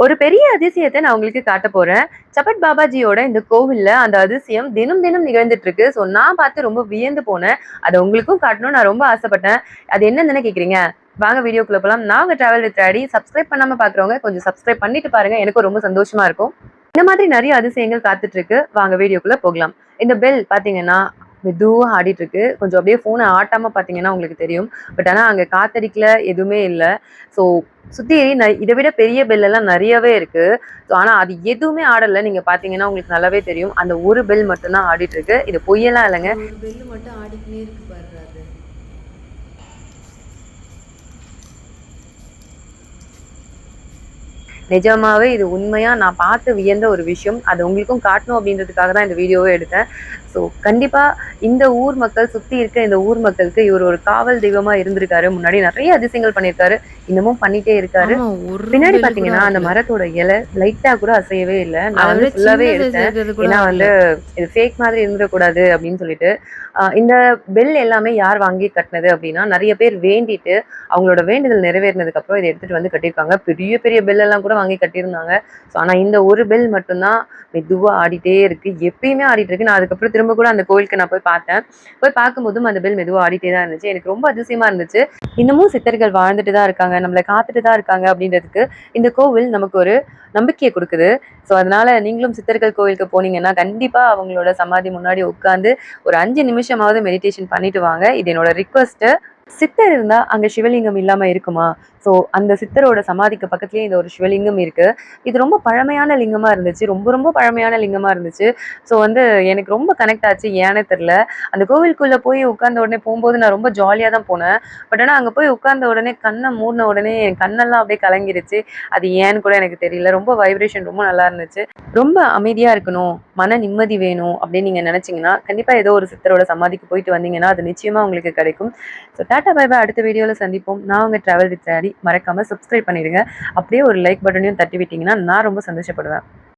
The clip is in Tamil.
ஒரு பெரிய அதிசயத்தை நான் உங்களுக்கு காட்ட போறேன். சப்பட் பாபாஜியோட இந்த கோவில்ல அந்த அதிசயம் தினம் தினம் நிகழ்ந்துட்டு இருக்கு. ஸோ நான் பார்த்து ரொம்ப வியந்து போனேன். அத உங்களுக்கும் காட்டணும்னு நான் ரொம்ப ஆசைப்பட்டேன். அது என்னன்னு கேட்குறீங்க? வாங்க வீடியோக்குள்ள போலாம். நான் உங்க டிராவல் வித் ஆடி. சப்ஸ்கிரைப் பண்ணாம பார்க்குறவங்க கொஞ்சம் சப்ஸ்கிரைப் பண்ணிட்டு பாருங்க. எனக்கும் ரொம்ப சந்தோஷமா இருக்கும். இந்த மாதிரி நிறைய அதிசயங்கள் காத்துட்டு இருக்கு. வாங்க வீடியோக்குள்ள போகலாம். இந்த பெல் பார்த்தீங்கன்னா மெதுவா ஆடிட்டு இருக்கு. கொஞ்சம் அப்படியே ஃபோனை ஆட்டாம பார்த்தீங்கன்னா உங்களுக்கு தெரியும். பட் ஆனா அங்க காத்தடிக்கல, எதுவுமே இல்ல. ஸோ சுத்தி இதை விட பெரிய பெல் எல்லாம் நிறையவே இருக்கு. ஸோ ஆனா அது எதுவுமே ஆடல. நீங்க பாத்தீங்கன்னா உங்களுக்கு நல்லாவே தெரியும். அந்த ஒரு பெல் மட்டும் தான் ஆடிட்டு இருக்கு. இது பொய்யெல்லாம் இல்லைங்க. ஒரு பெல் மட்டும் ஆடிக்கினே இருக்கு பாரு அது. நிஜமாவே இது உண்மையா நான் பார்த்து வியந்த ஒரு விஷயம். அது உங்களுக்கும் காட்டணும் அப்படின்றதுக்காக தான் இந்த வீடியோவே எடுத்தேன். ஸோ கண்டிப்பா இந்த ஊர் மக்கள், சுத்தி இருக்க இந்த ஊர் மக்களுக்கு இவர் ஒரு காவல் தெய்வமா இருந்திருக்காரு. முன்னாடி நிறைய அதிசயங்கள் பண்ணியிருக்காரு. இன்னமும் பண்ணிட்டே இருக்காரு. பின்னாடி பாத்தீங்கன்னா அந்த மரத்தோட இலை லைட்டா கூட அசையவே இல்லை. நான் வந்து ஃபுல்லாவே எடுத்தேன். ஏன்னா வந்து இது ஃபேக் மாதிரி இருந்துடக்கூடாது அப்படின்னு சொல்லிட்டு. இந்த பெல் எல்லாமே யார் வாங்கி கட்டினது அப்படின்னா, நிறைய பேர் வேண்டிட்டு அவங்களோட வேண்டுதல் நிறைவேறினதுக்கு அப்புறம் இதை எடுத்துட்டு வந்து கட்டியிருக்காங்க. பெரிய பெரிய பெல் எல்லாம் கூட வாங்கி கட்டியிருந்தாங்க. ஸோ ஆனா இந்த ஒரு பெல் மட்டும்தான் மெதுவா ஆடிட்டே இருக்கு. எப்பயுமே ஆடிட்டு இருக்கு. நான் அதுக்கப்புறம் திரும்ப கூட அந்த கோயிலுக்கு நான் போய் பார்த்தேன். போய் பார்க்கும்போதும் அந்த பெல் மெதுவா ஆடிட்டே தான் இருந்துச்சு. எனக்கு ரொம்ப அதிசயமா இருந்துச்சு. இன்னமும் சித்தர்கள் வாழ்ந்துட்டு தான் இருக்காங்க, நம்மளை காத்துட்டு தான் இருக்காங்க அப்படின்றதுக்கு இந்த கோவில் நமக்கு ஒரு நம்பிக்கையை கொடுக்குது. ஸோ அதனால நீங்களும் சித்தர்கள் கோவிலுக்கு போனீங்கன்னா கண்டிப்பா அவங்களோட சமாதி முன்னாடி உட்காந்து ஒரு 5 நிமிஷமாவது மெடிடேஷன் பண்ணிட்டு வாங்க. இது என்னோட ரிக்வஸ்ட். சித்தர் இருந்தா அங்க சிவலிங்கம் இல்லாம இருக்குமா? ஸோ அந்த சித்தரோட சமாதிக்கு பக்கத்துலயே இந்த ஒரு சிவலிங்கம் இருக்கு. இது ரொம்ப பழமையான லிங்கமா இருந்துச்சு. ரொம்ப ரொம்ப பழமையான லிங்கமா இருந்துச்சு. ஸோ வந்து எனக்கு ரொம்ப கனெக்ட் ஆச்சு. ஏன்னே தெரியல. அந்த கோவிலுக்குள்ள போய் உட்கார்ந்த உடனே போகும்போது நான் ரொம்ப ஜாலியா தான் போனேன். பட் ஆனா அங்க போய் உட்கார்ந்த உடனே கண்ணை மூடின உடனே என் கண்ணெல்லாம் அப்படியே கலங்கிருச்சு. அது ஏன்னு கூட எனக்கு தெரியல. ரொம்ப வைப்ரேஷன் ரொம்ப நல்லா இருந்துச்சு. ரொம்ப அமைதியா இருக்கணும், மன நிம்மதி வேணும் அப்படின்னு நீங்க நினைச்சீங்கன்னா கண்டிப்பா ஏதோ ஒரு சித்தரோட சமாதிக்கு போயிட்டு வந்தீங்கன்னா அது நிச்சயமா உங்களுக்கு கிடைக்கும். So tata bye bye. அடுத்த வீடியோல சந்திப்போம். நான் உங்க டிராவல் வித் ஆடி. மறக்காம சப்ஸ்கிரைப் பண்ணிடுங்க. அப்படியே ஒரு லைக் பட்டனையும் தட்டி விட்டீங்கன்னா நான் ரொம்ப சந்தோஷப்படுவேன்.